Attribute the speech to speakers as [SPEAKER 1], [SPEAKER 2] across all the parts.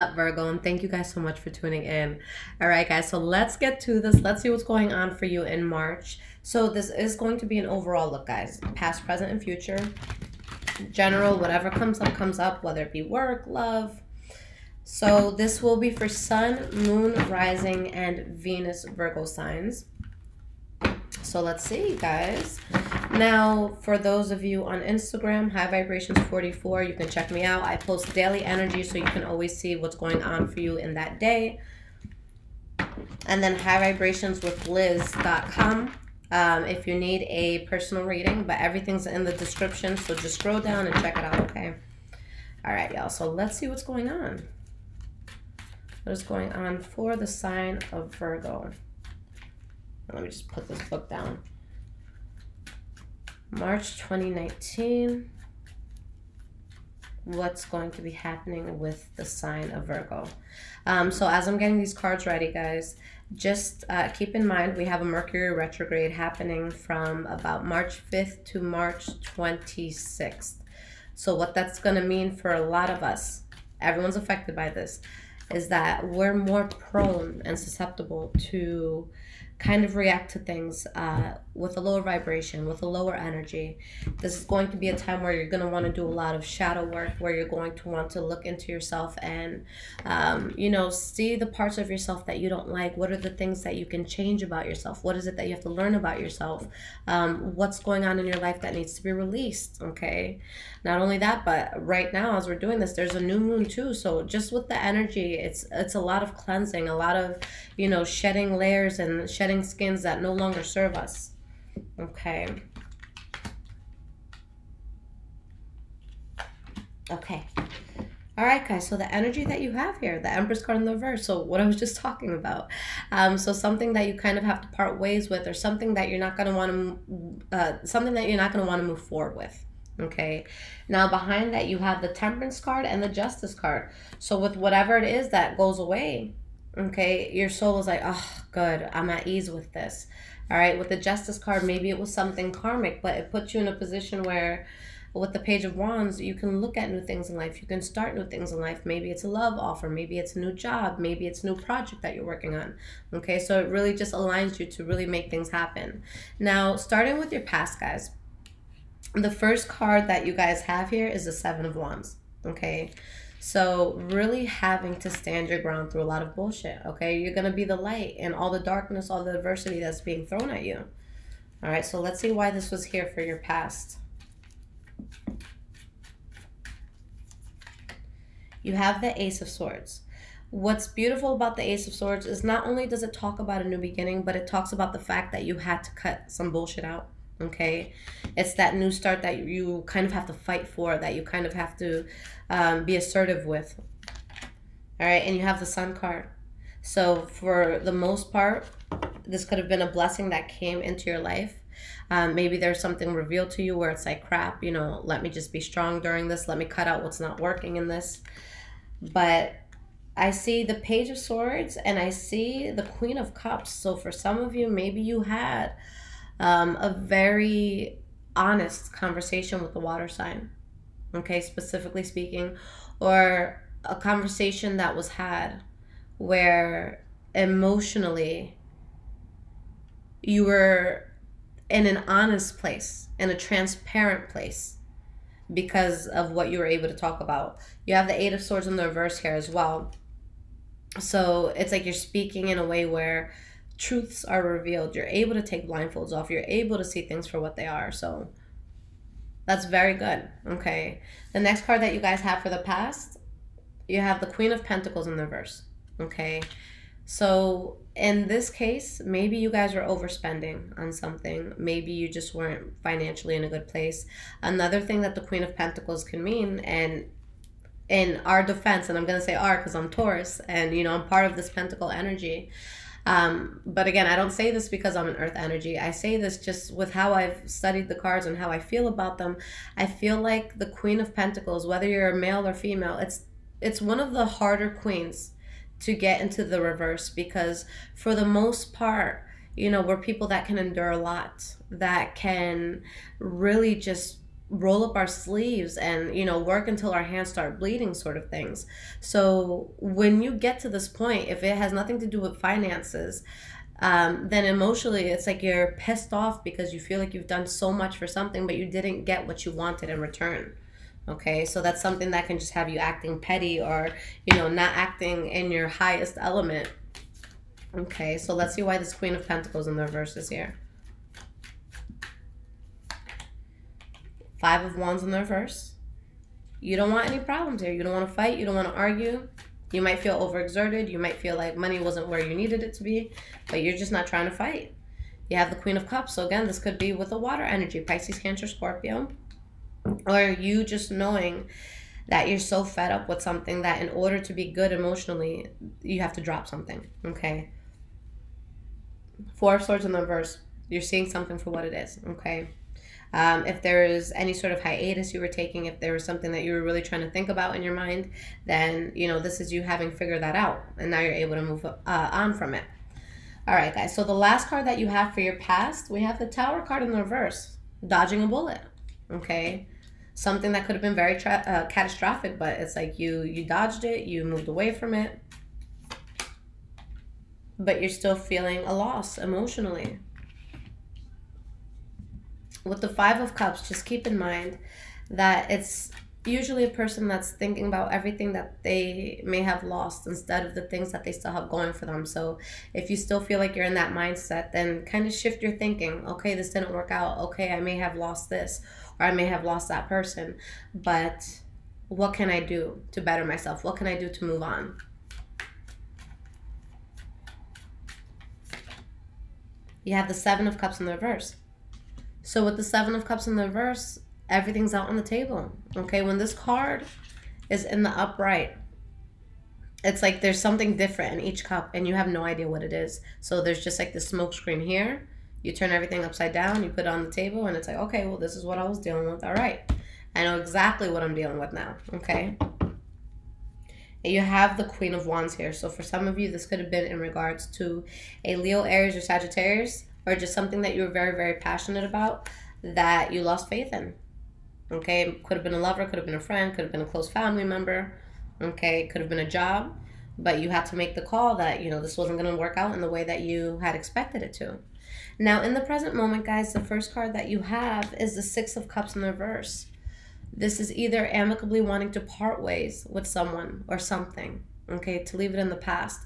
[SPEAKER 1] Up, Virgo, and thank you guys so much for tuning in. All right, guys, so let's get to this. Let's see what's going on for you in March. So this is going to be an overall look, guys. Past, present, and future. General, whatever comes up, whether it be work, love. So this will be for Sun, Moon, Rising, and Venus Virgo signs. So let's see, guys. Now, for those of you on Instagram, High Vibrations 44, you can check me out. I post daily energy, so you can always see what's going on for you in that day. And then highvibrationswithliz.com if you need a personal reading, but everything's in the description, so just scroll down and check it out, okay? All right, y'all, so let's see what's going on. What is going on for the sign of Virgo? Let me just put this book down. March 2019. What's going to be happening with the sign of Virgo? So as I'm getting these cards ready, guys, just keep in mind we have a Mercury retrograde happening from about March 5th to March 26th. So what that's going to mean for a lot of us, everyone's affected by this, is that we're more prone and susceptible to kind of react to things with a lower vibration, with a lower energy. This is going to be a time where you're going to want to do a lot of shadow work, where you're going to want to look into yourself and, see the parts of yourself that you don't like. What are the things that you can change about yourself? What is it that you have to learn about yourself? What's going on in your life that needs to be released, okay? Not only that, but right now as we're doing this, there's a new moon too. So just with the energy, it's a lot of cleansing, a lot of, shedding layers and shedding skins that no longer serve us. Okay. Okay. All right, guys. So the energy that you have here, the Empress card in the reverse. So what I was just talking about. So something that you kind of have to part ways with, or something that you're not going to want to, move forward with. Okay. Now behind that you have the Temperance card and the Justice card. So with whatever it is that goes away, okay, your soul is like, oh, good, I'm at ease with this. All right, with the Justice card, maybe it was something karmic, but it puts you in a position where with the Page of Wands, you can look at new things in life. You can start new things in life. Maybe it's a love offer. Maybe it's a new job. Maybe it's a new project that you're working on. Okay, so it really just aligns you to really make things happen. Now, starting with your past, guys, the first card that you guys have here is the Seven of Wands. Okay, so really having to stand your ground through a lot of bullshit, okay? You're going to be the light in all the darkness, all the adversity that's being thrown at you. All right, so let's see why this was here for your past. You have the Ace of Swords. What's beautiful about the Ace of Swords is not only does it talk about a new beginning, but it talks about the fact that you had to cut some bullshit out. Okay, it's that new start that you kind of have to fight for, that you kind of have to be assertive with. All right, and you have the Sun card. So for the most part, this could have been a blessing that came into your life. Maybe there's something revealed to you where it's like, crap, let me just be strong during this. Let me cut out what's not working in this. But I see the Page of Swords and I see the Queen of Cups. So for some of you, maybe you had a very honest conversation with the water sign, okay, specifically speaking, or a conversation that was had where emotionally you were in an honest place, in a transparent place, because of what you were able to talk about. You have the Eight of Swords in the reverse here as well. So it's like you're speaking in a way where truths are revealed. You're able to take blindfolds off. You're able to see things for what they are. So that's very good. Okay. The next card that you guys have for the past, you have the Queen of Pentacles in the reverse. Okay. So in this case, maybe you guys were overspending on something. Maybe you just weren't financially in a good place. Another thing that the Queen of Pentacles can mean, and in our defense, and I'm going to say our because I'm Taurus and, I'm part of this Pentacle energy. But again, I don't say this because I'm an earth energy. I say this just with how I've studied the cards and how I feel about them. I feel like the Queen of Pentacles, whether you're a male or female, it's one of the harder queens to get into the reverse, because for the most part, we're people that can endure a lot, that can really just roll up our sleeves and, you know, work until our hands start bleeding, sort of things. So when you get to this point, if it has nothing to do with finances, then emotionally it's like you're pissed off because you feel like you've done so much for something, but you didn't get what you wanted in return. Okay, so that's something that can just have you acting petty, or, you know, not acting in your highest element. Okay, so let's see why this Queen of Pentacles in the reverse is here. Five of Wands in the reverse. You don't want any problems here. You don't want to fight. You don't want to argue. You might feel overexerted. You might feel like money wasn't where you needed it to be, but you're just not trying to fight. You have the Queen of Cups. So again, this could be with a water energy, Pisces, Cancer, Scorpio, or you just knowing that you're so fed up with something that in order to be good emotionally, you have to drop something, okay? Four of Swords in the reverse. You're seeing something for what it is, okay? If there is any sort of hiatus you were taking, if there was something that you were really trying to think about in your mind, then, you know, this is you having figured that out, and now you're able to move on from it. All right, guys, so the last card that you have for your past, we have the Tower card in the reverse, dodging a bullet, okay? Something that could have been very catastrophic, but it's like you dodged it, you moved away from it, but you're still feeling a loss emotionally. With the Five of Cups, just keep in mind that it's usually a person that's thinking about everything that they may have lost instead of the things that they still have going for them. So if you still feel like you're in that mindset, then kind of shift your thinking. Okay, this didn't work out. Okay, I may have lost this, or I may have lost that person, but what can I do to better myself? What can I do to move on? You have the Seven of Cups in the reverse. So with the Seven of Cups in the reverse, everything's out on the table. Okay, when this card is in the upright, it's like there's something different in each cup and you have no idea what it is. So there's just like the smoke screen here. You turn everything upside down, you put it on the table, and it's like, okay, well, this is what I was dealing with. All right, I know exactly what I'm dealing with now, okay? And you have the Queen of Wands here. So for some of you, this could have been in regards to a Leo, Aries, or Sagittarius, or just something that you were very, very passionate about that you lost faith in. Okay, could have been a lover, could have been a friend, could have been a close family member. Okay, could have been a job, but you had to make the call that, you know, this wasn't going to work out in the way that you had expected it to. Now, in the present moment, guys, the first card that you have is the Six of Cups in the reverse. This is either amicably wanting to part ways with someone or something, okay, to leave it in the past.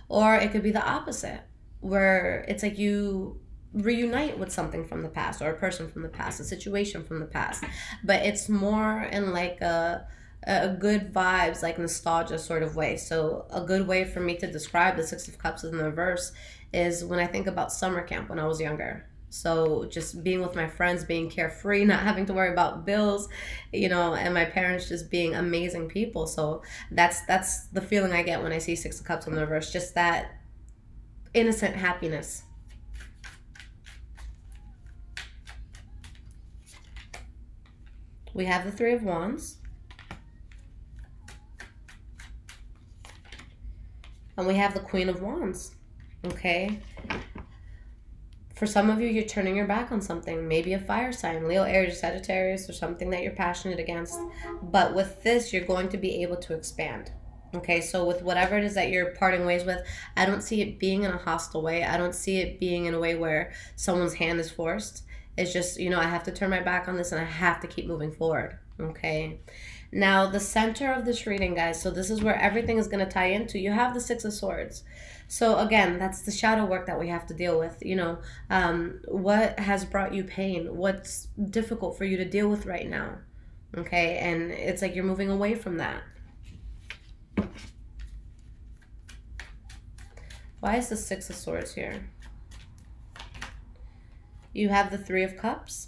[SPEAKER 1] Or it could be the opposite, where it's like you reunite with something from the past, or a person from the past, a situation from the past. But it's more in like a good vibes, like nostalgia sort of way. So a good way for me to describe the Six of Cups in the reverse is when I think about summer camp when I was younger. So just being with my friends, being carefree, not having to worry about bills, you know, and my parents just being amazing people. So that's the feeling I get when I see Six of Cups in the reverse, just that innocent happiness. We have the Three of Wands. And we have the Queen of Wands, okay? For some of you, you're turning your back on something, maybe a fire sign, Leo, Aries, Sagittarius, or something that you're passionate against. But with this, you're going to be able to expand. Okay, so with whatever it is that you're parting ways with, I don't see it being in a hostile way. I don't see it being in a way where someone's hand is forced. It's just, you know, I have to turn my back on this and I have to keep moving forward. Okay. Now, the center of this reading, guys, so this is where everything is going to tie into. You have the Six of Swords. So again, that's the shadow work that we have to deal with. You know, what has brought you pain? What's difficult for you to deal with right now? Okay, and it's like you're moving away from that. Why is the Six of Swords here? You have the Three of Cups.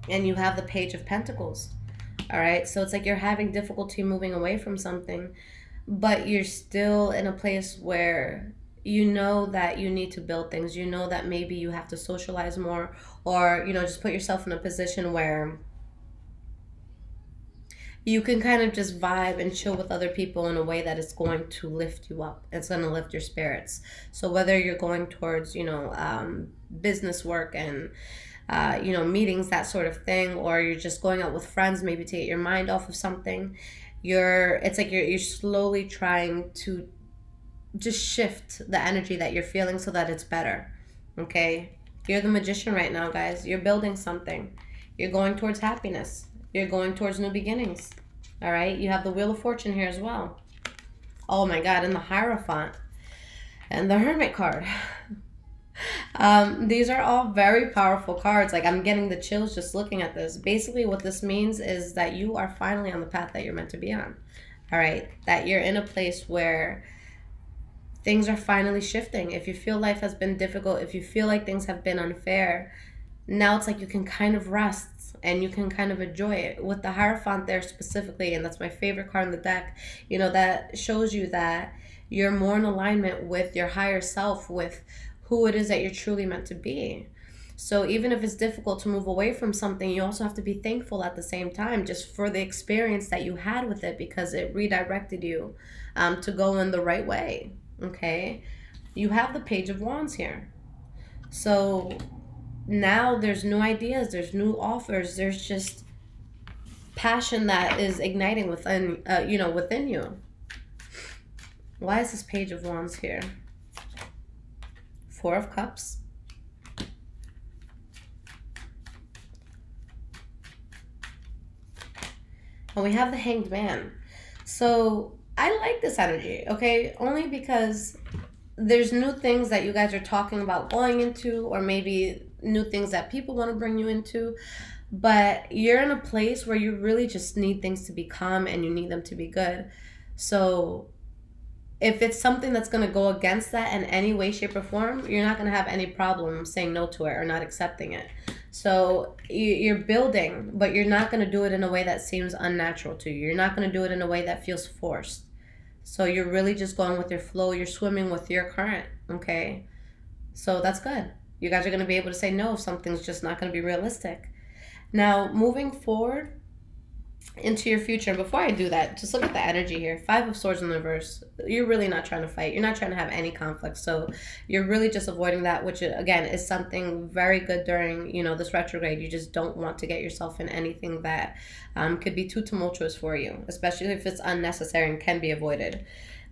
[SPEAKER 1] And you have the Page of Pentacles. All right, so it's like you're having difficulty moving away from something, but you're still in a place where you know that you need to build things. You know that maybe you have to socialize more, or, you know, just put yourself in a position where you can kind of just vibe and chill with other people in a way that is going to lift you up. It's going to lift your spirits. So whether you're going towards, business work and, meetings, that sort of thing, or you're just going out with friends, maybe to get your mind off of something, it's like you're slowly trying to just shift the energy that you're feeling so that it's better. Okay? You're the magician right now, guys. You're building something. You're going towards happiness. You're going towards new beginnings. All right? You have the Wheel of Fortune here as well. Oh my God, and the Hierophant. And the Hermit card. These are all very powerful cards. Like, I'm getting the chills just looking at this. Basically, what this means is that you are finally on the path that you're meant to be on. All right? That you're in a place where things are finally shifting. If you feel life has been difficult, if you feel like things have been unfair, now it's like you can kind of rest and you can kind of enjoy it. With the Hierophant there specifically, and that's my favorite card in the deck, that shows you that you're more in alignment with your higher self, with who it is that you're truly meant to be. So even if it's difficult to move away from something, you also have to be thankful at the same time, just for the experience that you had with it, because it redirected you to go in the right way. Okay? You have the Page of Wands here. So now there's new ideas, there's new offers, there's just passion that is igniting within you. Why is this Page of Wands here? Four of Cups. And we have the Hanged Man. So I like this energy, okay? Only because there's new things that you guys are talking about going into, or maybe new things that people want to bring you into, but you're in a place where you really just need things to be calm and you need them to be good. So if it's something that's going to go against that in any way, shape, or form, you're not going to have any problem saying no to it or not accepting it. So you're building, but you're not going to do it in a way that seems unnatural to you. You're not going to do it in a way that feels forced. So you're really just going with your flow. You're swimming with your current, okay? So that's good. You guys are going to be able to say no if something's just not going to be realistic. Now, moving forward into your future, before I do that, just look at the energy here. Five of Swords in the reverse. You're really not trying to fight. You're not trying to have any conflict. So you're really just avoiding that, which again is something very good during, this retrograde. You just don't want to get yourself in anything that could be too tumultuous for you, especially if it's unnecessary and can be avoided.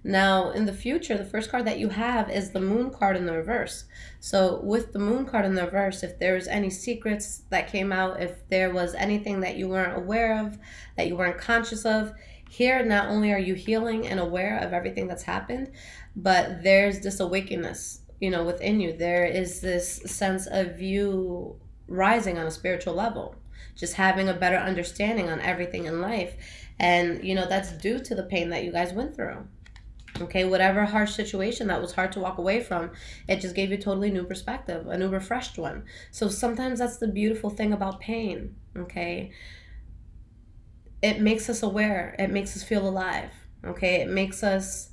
[SPEAKER 1] Now, in the future, the first card that you have is the Moon card in the reverse. So with the Moon card in the reverse, if there was any secrets that came out, if there was anything that you weren't aware of, that you weren't conscious of, here not only are you healing and aware of everything that's happened, but there's this awakeness, within you. There is this sense of you rising on a spiritual level, just having a better understanding on everything in life. And, that's due to the pain that you guys went through. Okay, whatever harsh situation that was hard to walk away from, it just gave you a totally new perspective, a new refreshed one. So sometimes that's the beautiful thing about pain, okay? It makes us aware. It makes us feel alive, okay? It makes us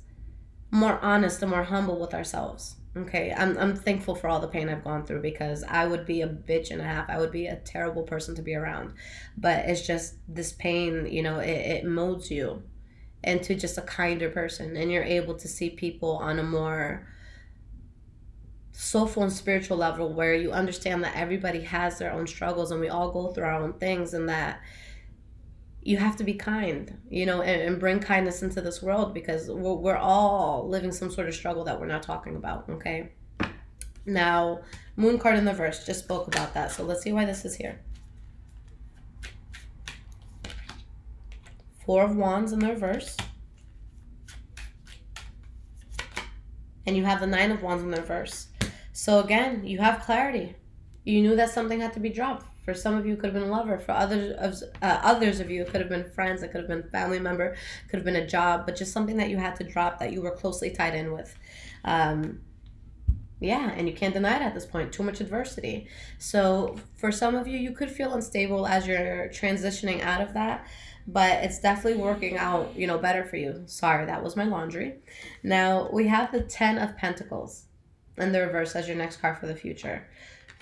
[SPEAKER 1] more honest and more humble with ourselves, okay? I'm thankful for all the pain I've gone through, because I would be a bitch and a half. I would be a terrible person to be around. But it's just this pain, it molds you into just a kinder person, and you're able to see people on a more soulful and spiritual level, where you understand that everybody has their own struggles and we all go through our own things, and that you have to be kind, and bring kindness into this world, because we're all living some sort of struggle that we're not talking about, okay? Now, Moon card in the reverse, just spoke about that, so let's see why this is here. Four of Wands in the reverse. And you have the Nine of Wands in the reverse. So again, you have clarity. You knew that something had to be dropped. For some of you, it could have been a lover. For others of you, it could have been friends. It could have been a family member. It could have been a job. But just something that you had to drop, that you were closely tied in with. Yeah, and you can't deny it at this point. Too much adversity. So for some of you, you could feel unstable as you're transitioning out of that. But it's definitely working out, better for you. Sorry, that was my laundry. Now, we have the Ten of Pentacles in the reverse as your next card for the future.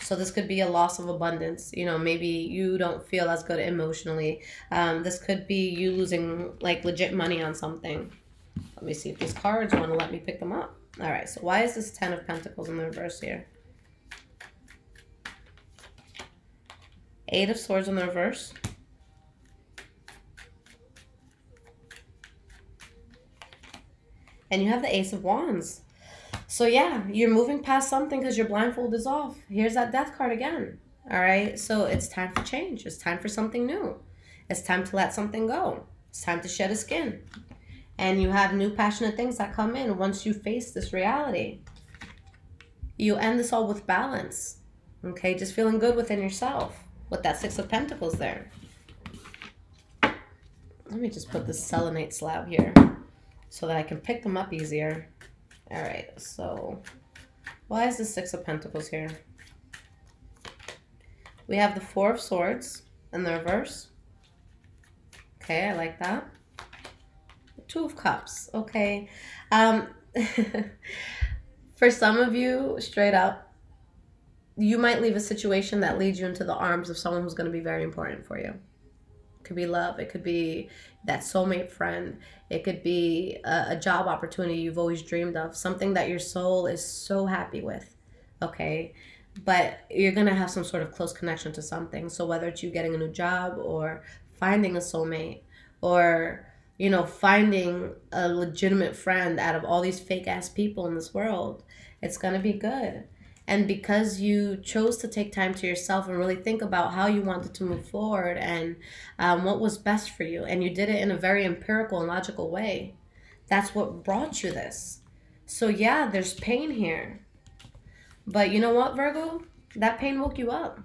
[SPEAKER 1] So this could be a loss of abundance. You know, maybe you don't feel as good emotionally. This could be you losing like legit money on something. Let me see if these cards want to let me pick them up. All right, so why is this 10 of Pentacles in the reverse here? 8 of Swords in the reverse. And you have the Ace of Wands. So yeah, you're moving past something because your blindfold is off. Here's that Death card again. All right, so it's time for change. It's time for something new. It's time to let something go. It's time to shed a skin. And you have new passionate things that come in once you face this reality. You end this all with balance. Okay, just feeling good within yourself with that 6 of Pentacles there. Let me just put this selenite slab here so that I can pick them up easier. All right, so why is the 6 of Pentacles here? We have the 4 of Swords in the reverse. Okay, I like that. The 2 of Cups, okay. For some of you, straight up, you might leave a situation that leads you into the arms of someone who's going to be very important for you. It could be love. It could be that soulmate friend. It could be a job opportunity you've always dreamed of. Something that your soul is so happy with. Okay? But you're going to have some sort of close connection to something. So whether it's you getting a new job or finding a soulmate or, you know, finding a legitimate friend out of all these fake-ass people in this world, it's going to be good. And because you chose to take time to yourself and really think about how you wanted to move forward and what was best for you, and you did it in a very empirical and logical way, that's what brought you this. So yeah, there's pain here. But you know what, Virgo? That pain woke you up.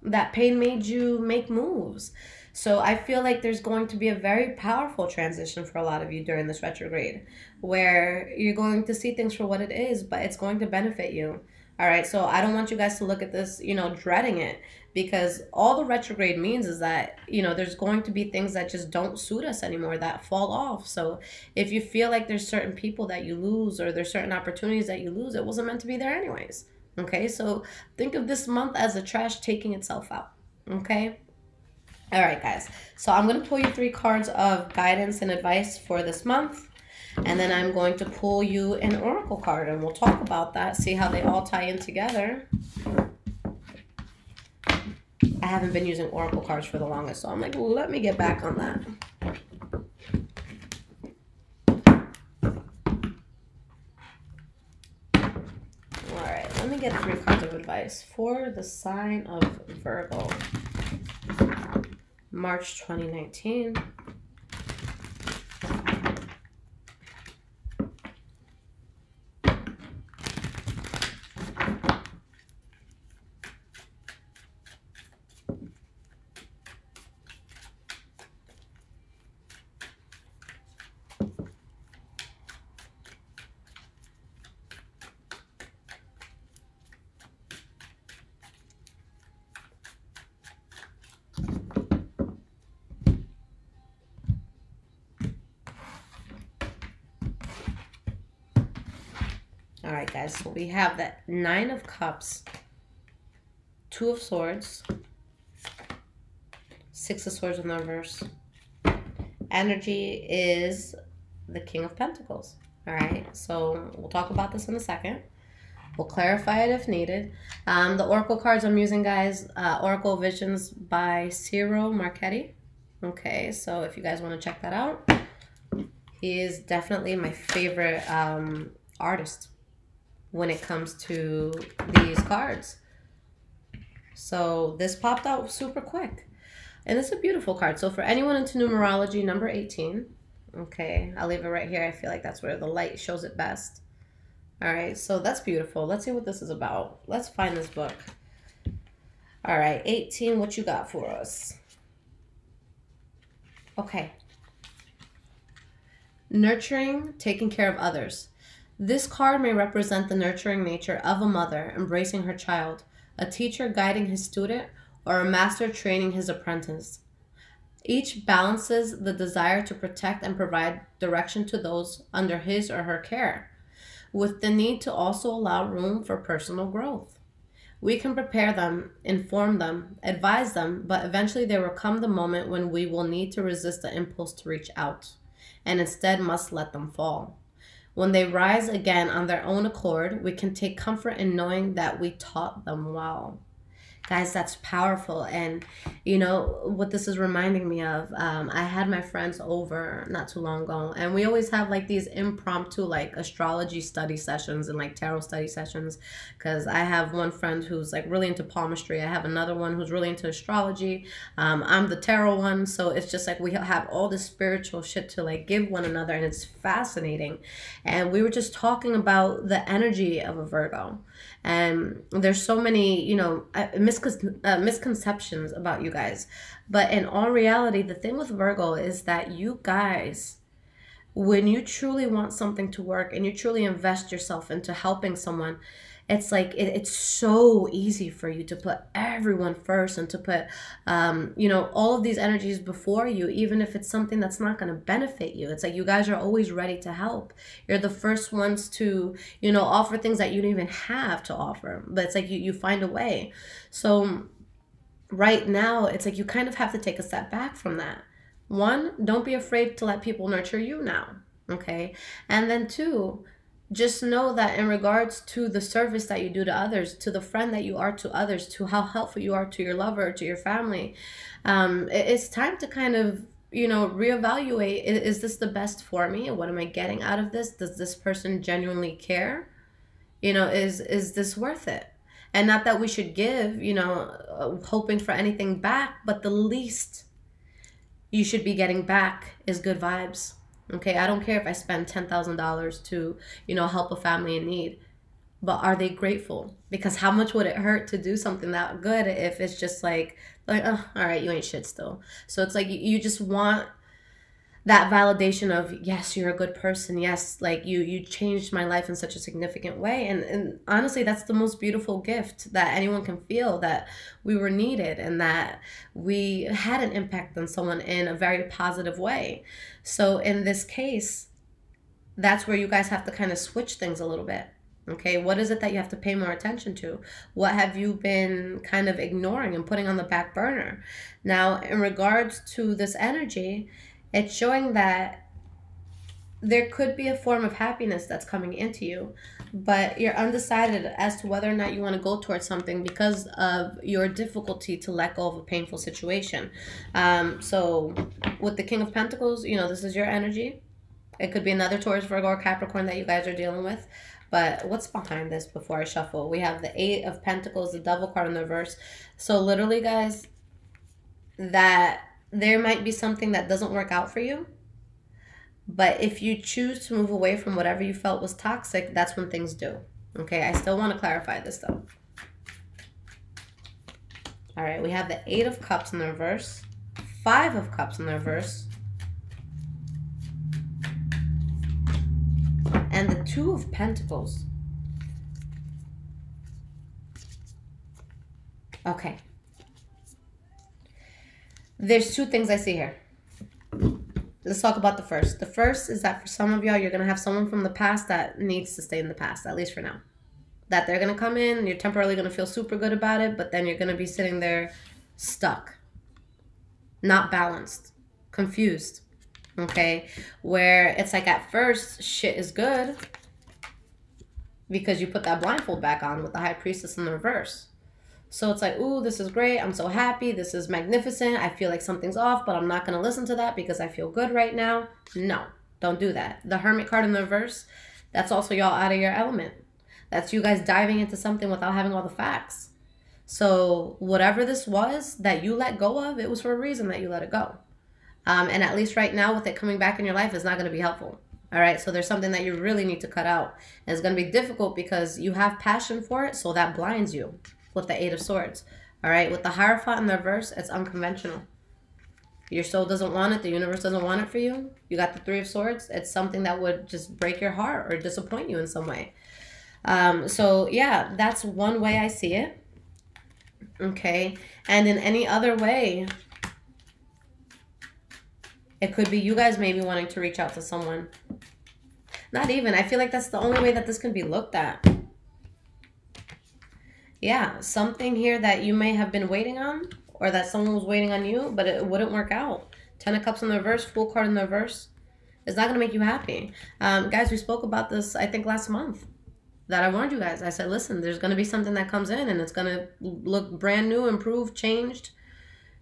[SPEAKER 1] That pain made you make moves. So I feel like there's going to be a very powerful transition for a lot of you during this retrograde, where you're going to see things for what it is, but it's going to benefit you. All right, so I don't want you guys to look at this, you know, dreading it, because all the retrograde means is that, you know, there's going to be things that just don't suit us anymore, that fall off. So if you feel like there's certain people that you lose or there's certain opportunities that you lose, it wasn't meant to be there anyways. Okay, so think of this month as the trash taking itself out. Okay. All right, guys. So I'm going to pull you 3 cards of guidance and advice for this month. And then I'm going to pull you an oracle card, and we'll talk about that, see how they all tie in together. I haven't been using oracle cards for the longest, so I'm like, well, let me get back on that. All right, let me get 3 cards of advice for the sign of Virgo. March 2019. All right, guys, so we have the 9 of Cups, 2 of Swords, 6 of Swords in the reverse. Energy is the King of Pentacles. All right, so we'll talk about this in a second. We'll clarify it if needed. The oracle cards I'm using, guys, Oracle Visions by Ciro Marchetti. Okay, so if you guys want to check that out, he is definitely my favorite artist when it comes to these cards. So this popped out super quick. And it's a beautiful card. So for anyone into numerology, number 18. Okay, I'll leave it right here. I feel like that's where the light shows it best. All right, so that's beautiful. Let's see what this is about. Let's find this book. All right, 18, what you got for us? Okay. Nurturing, taking care of others. This card may represent the nurturing nature of a mother embracing her child, a teacher guiding his student, or a master training his apprentice. Each balances the desire to protect and provide direction to those under his or her care, with the need to also allow room for personal growth. We can prepare them, inform them, advise them, but eventually there will come the moment when we will need to resist the impulse to reach out and instead must let them fall. When they rise again on their own accord, we can take comfort in knowing that we taught them well. Guys, that's powerful. And you know what this is reminding me of, I had my friends over not too long ago, and we always have like these impromptu like astrology study sessions and like tarot study sessions, because I have one friend who's like really into palmistry. I have another one who's really into astrology. I'm the tarot one, so it's just like we have all this spiritual shit to like give one another, and it's fascinating. And we were just talking about the energy of a Virgo. And there's so many, you know, misconceptions about you guys. But in all reality, the thing with Virgo is that you guys, when you truly want something to work and you truly invest yourself into helping someone, it's like it's so easy for you to put everyone first and to put, you know, all of these energies before you, even if it's something that's not going to benefit you. It's like you guys are always ready to help. You're the first ones to, you know, offer things that you don't even have to offer. But it's like you find a way. So right now, it's like you kind of have to take a step back from that. One, don't be afraid to let people nurture you now. Okay. And then two, just know that in regards to the service that you do to others, to the friend that you are to others, to how helpful you are to your lover, to your family, it's time to kind of, you know, reevaluate. Is this the best for me? What am I getting out of this? Does this person genuinely care? You know, is this worth it? And not that we should give, you know, hoping for anything back, but the least you should be getting back is good vibes. Okay, I don't care if I spend $10,000 to, you know, help a family in need, but are they grateful? Because how much would it hurt to do something that good if it's just like, oh, all right, you ain't shit still. So it's like you just want that validation of, yes, you're a good person. Yes, like you changed my life in such a significant way. And honestly, that's the most beautiful gift that anyone can feel, that we were needed and that we had an impact on someone in a very positive way. So in this case, that's where you guys have to kind of switch things a little bit. Okay, what is it that you have to pay more attention to? What have you been kind of ignoring and putting on the back burner? Now, in regards to this energy, it's showing that there could be a form of happiness that's coming into you, but you're undecided as to whether or not you want to go towards something because of your difficulty to let go of a painful situation. So with the King of Pentacles, you know, this is your energy. It could be another Taurus, Virgo, or Capricorn that you guys are dealing with. But what's behind this before I shuffle? We have the Eight of Pentacles, the Devil card in the reverse. So literally, guys, that there might be something that doesn't work out for you. But if you choose to move away from whatever you felt was toxic, that's when things do. Okay, I still want to clarify this though. All right, we have the Eight of Cups in the reverse, Five of Cups in the reverse, and the Two of Pentacles. Okay. There's two things I see here. Let's talk about the first. The first is that for some of y'all, you're going to have someone from the past that needs to stay in the past, at least for now. That they're going to come in, and you're temporarily going to feel super good about it, but then you're going to be sitting there stuck, not balanced, confused, okay? Where it's like at first, shit is good because you put that blindfold back on with the High Priestess in the reverse. So it's like, ooh, this is great. I'm so happy. This is magnificent. I feel like something's off, but I'm not going to listen to that because I feel good right now. No, don't do that. The Hermit card in the reverse, that's also y'all out of your element. That's you guys diving into something without having all the facts. So whatever this was that you let go of, it was for a reason that you let it go. And at least right now with it coming back in your life, it's not going to be helpful. All right, so there's something that you really need to cut out. And it's going to be difficult because you have passion for it, so that blinds you. With the Eight of Swords. All right, with the Hierophant in the reverse, it's unconventional. Your soul doesn't want it. The universe doesn't want it for you. You got the Three of Swords. It's something that would just break your heart or disappoint you in some way. So, yeah, that's one way I see it. Okay, and in any other way, it could be you guys maybe wanting to reach out to someone. Not even. I feel like that's the only way that this can be looked at. Yeah, something here that you may have been waiting on, or that someone was waiting on you, but it wouldn't work out. Ten of Cups in the reverse, Fool card in the reverse. It's not going to make you happy. Guys, we spoke about this, I think, last month. That I warned you guys. I said, listen, there's going to be something that comes in and it's going to look brand new, improved, changed.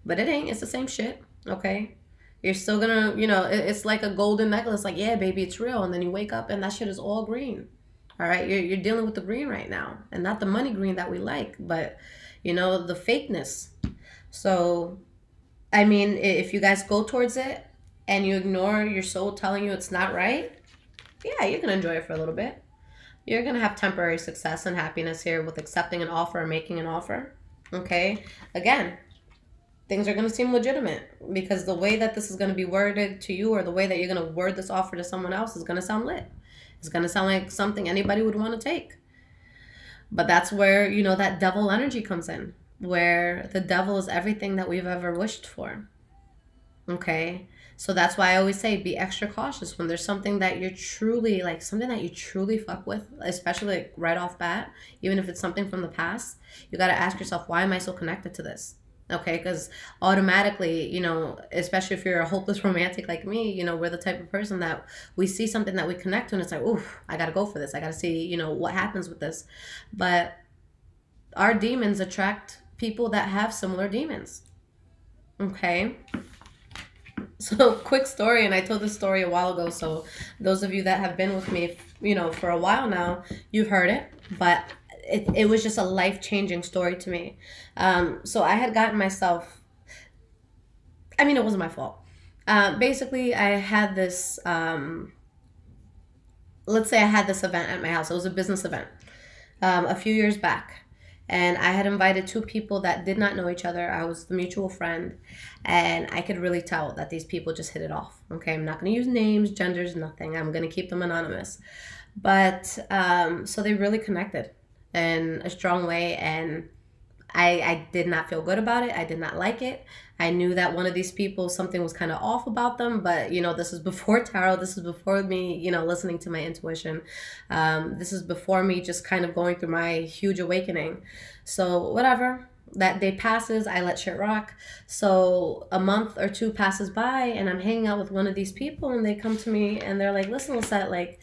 [SPEAKER 1] But it ain't. It's the same shit. Okay? You're still going to, it's like a golden necklace. Like, yeah, baby, it's real. And then you wake up and that shit is all green. All right? You're dealing with the green right now. And not the money green that we like, but, the fakeness. So, I mean, if you guys go towards it and you ignore your soul telling you it's not right, yeah, you can enjoy it for a little bit. You're going to have temporary success and happiness here with accepting an offer or making an offer. Okay? Again, things are going to seem legitimate because the way that this is going to be worded to you or the way that you're going to word this offer to someone else is going to sound lit. It's going to sound like something anybody would want to take. But that's where, that devil energy comes in, where the devil is everything that we've ever wished for. Okay? So that's why I always say be extra cautious when there's something that you're truly, like something that you truly fuck with, especially like right off bat, even if it's something from the past, you got to ask yourself, why am I so connected to this? Okay, because automatically, especially if you're a hopeless romantic like me, we're the type of person that we see something that we connect to and it's like, ooh, I got to go for this. I got to see, what happens with this. But our demons attract people that have similar demons. Okay. So, quick story, and I told this story a while ago, so those of you that have been with me, for a while now, you've heard it, but it was just a life-changing story to me. So I had gotten myself, it wasn't my fault. Basically, I had this, let's say I had this event at my house. It was a business event a few years back. And I had invited two people that did not know each other. I was the mutual friend. And I could really tell that these people just hit it off. Okay, I'm not going to use names, genders, nothing. I'm going to keep them anonymous. But so they really connected in a strong way. And I did not feel good about it. I did not like it. I knew that one of these people, something was kind of off about them, but this is before tarot. This is before me, listening to my intuition. This is before me just kind of going through my huge awakening. So whatever, that day passes, I let shit rock. So a month or two passes by and I'm hanging out with one of these people and they come to me and they're like, listen, Lissette, like,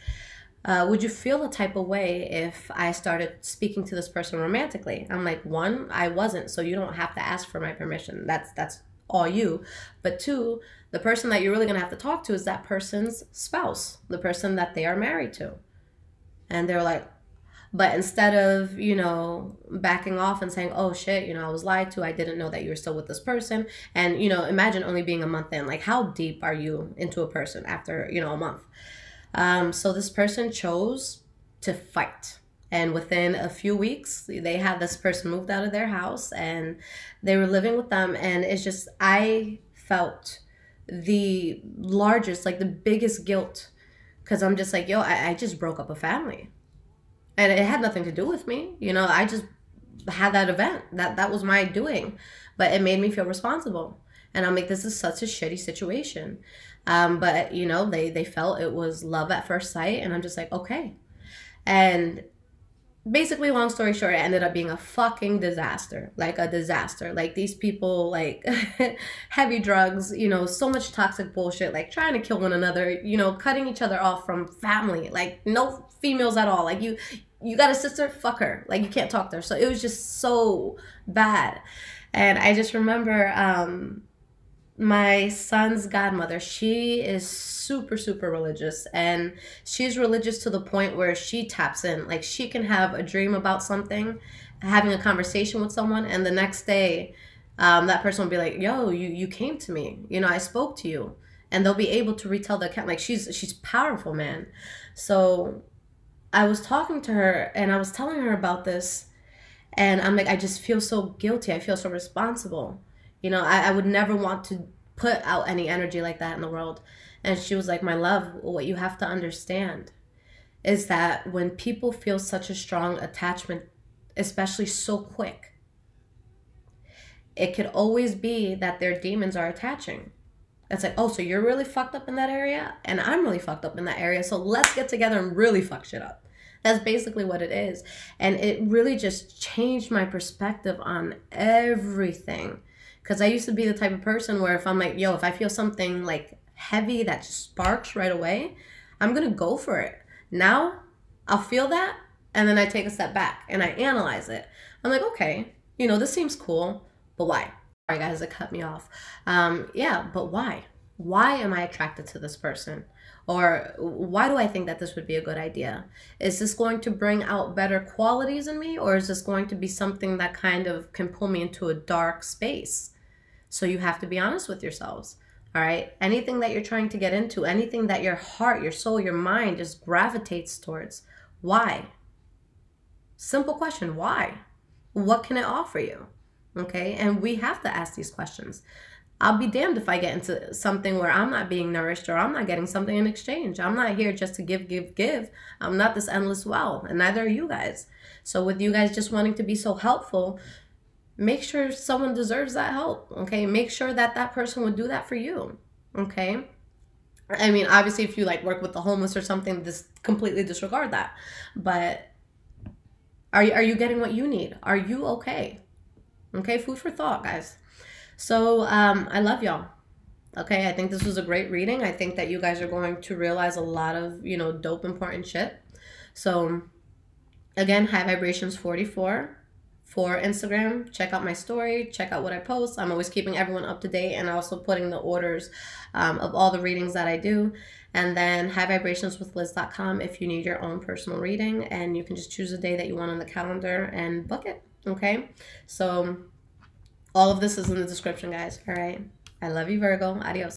[SPEAKER 1] would you feel the type of way if I started speaking to this person romantically? I'm like, one, I wasn't, so you don't have to ask for my permission. That's all you. But two, the person that you're really going to have to talk to is that person's spouse, the person that they are married to. And they're like, but instead of, backing off and saying, oh shit, I was lied to, I didn't know that you were still with this person. And, imagine only being a month in, like how deep are you into a person after, a month? So this person chose to fight. And within a few weeks, they had this person moved out of their house and they were living with them. And it's just, I felt the largest, like the biggest guilt. Because I'm just like, yo, I just broke up a family. And it had nothing to do with me. I just had that event. That was my doing. But it made me feel responsible. And I'm like, this is such a shitty situation. But, they felt it was love at first sight. And I'm just like, okay. And basically, long story short, it ended up being a fucking disaster. Like a disaster. Like these people, like heavy drugs, so much toxic bullshit, like trying to kill one another, cutting each other off from family. Like no females at all. Like you got a sister, fuck her. Like you can't talk to her. So it was just so bad. And I just remember my son's godmother, she is super, super religious. And she's religious to the point where she taps in. Like she can have a dream about something, having a conversation with someone. And the next day, that person will be like, yo, you came to me. I spoke to you. And they'll be able to retell the account. Like she's powerful, man. So I was talking to her and I was telling her about this. And I'm like, I just feel so guilty. I feel so responsible. I would never want to put out any energy like that in the world. And she was like, my love, what you have to understand is that when people feel such a strong attachment, especially so quick, it could always be that their demons are attaching. It's like, oh, so you're really fucked up in that area? And I'm really fucked up in that area. So let's get together and really fuck shit up. That's basically what it is. And it really just changed my perspective on everything. Because I used to be the type of person where if I'm like, yo, if I feel something like heavy that just sparks right away, I'm going to go for it. Now I'll feel that, and then I take a step back and I analyze it. I'm like, okay, you know, this seems cool, but why? Sorry guys, it cut me off. Yeah, but why? Why am I attracted to this person? Or why do I think that this would be a good idea? Is this going to bring out better qualities in me? Or is this going to be something that kind of can pull me into a dark space? So you have to be honest with yourselves. All right. Anything that you're trying to get into, anything that your heart, your soul, your mind just gravitates towards. Why? Simple question. Why? What can it offer you? Okay. And we have to ask these questions. I'll be damned if I get into something where I'm not being nourished or I'm not getting something in exchange. I'm not here just to give. I'm not this endless well, and neither are you guys. So with you guys just wanting to be so helpful, make sure someone deserves that help, okay? Make sure that that person would do that for you, okay? I mean, obviously, if you like work with the homeless or something, completely disregard that. But are you getting what you need? Are you okay? Okay, food for thought, guys. So I love y'all. Okay, I think this was a great reading. I think that you guys are going to realize a lot of, you know, dope, important shit. So again, High Vibrations 44 for Instagram. Check out my story. Check out what I post. I'm always keeping everyone up to date and also putting the orders of all the readings that I do. And then highvibrationswithliz.com if you need your own personal reading. And you can just choose a day that you want on the calendar and book it. Okay, so all of this is in the description, guys. All right. I love you, Virgo. Adios.